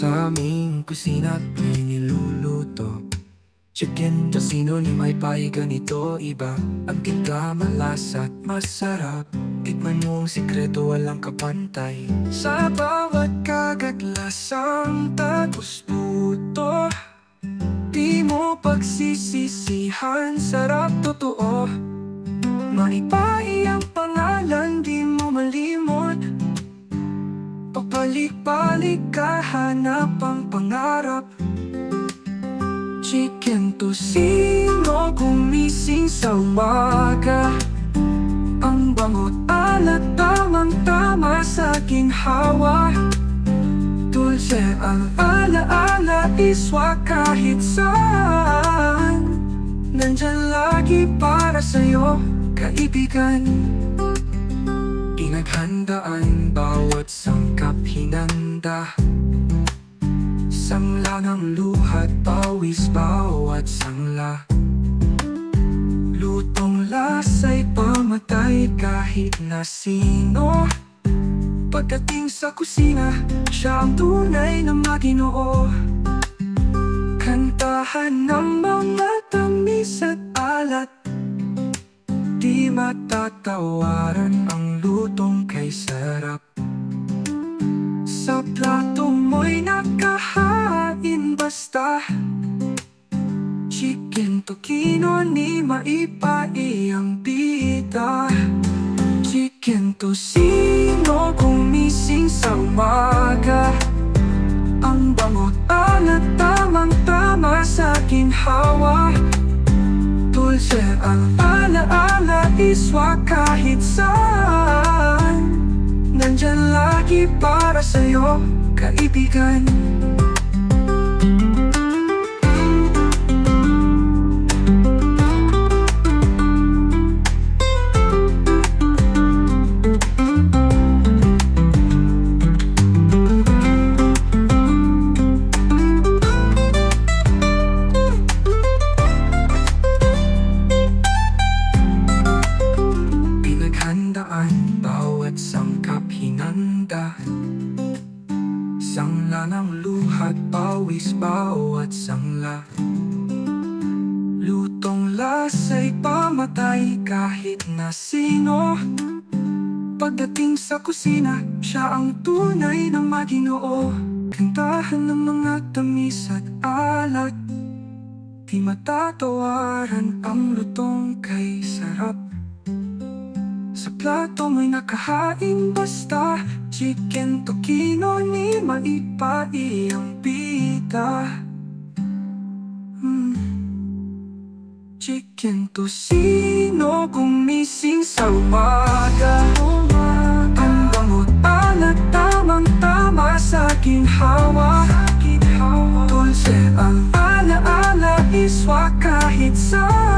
sa aming kusina at may niluluto. Chicken tocino ni MaiPai, ganito iba ang timpla, malasa at masarap. Tikman mo ang sikreto, walang kapantay. Sa bawat kagat lasang tapos puto, di mo pagsisisihan, sarap totoo. MaiPai ang pangalan, di mo malimot. Pabalik-balik ka, hanap ang pangarap. Chicken tocino, gumising sa umaga. Ang bango't alat, tamang-tama sa aking hawa. Dulce ang alaala, iswa kahit saan. Nandyan lagi para sa'yo, kaibigan. Pinaghandaan, bawat sangkap hinanda. Sangla ng luha't pawis, bawat sangla. Lutong lasa'y pamatay kahit na sino. Pagdating sa kusina, siya ang tunay na maginoo. Kantahan ng mga tamis at alat, di matatawaran ang lutong kay sarap. Sa plato mo'y nakahain basta. Chicken tocino ni MaiPai ang bida. Chicken tocino, gumising sa umaga. Ang bango't alat, tamang-tama sa aking hawa. Dulce ang alaala, iswa kahit saan. Nandyan lagi para sa'yo, kaibigan. Bawat sangkap hinanda. Sangla ng luha't pawis, bawat sangla. Lutong lasa'y pamatay kahit na sino. Pagdating sa kusina, siya ang tunay na maginoo. Kantahan ng mga tamis at alat, di matatawaran ang lutong kay sarap. Sa plato may nakahain basta. Chicken tocino ni MaiPai ang bida. Chicken tocino, gumising sa umaga. Ang bango't alat, tamang-tama sa aking hawa. Dulce ang alaala, iswa kahit saan.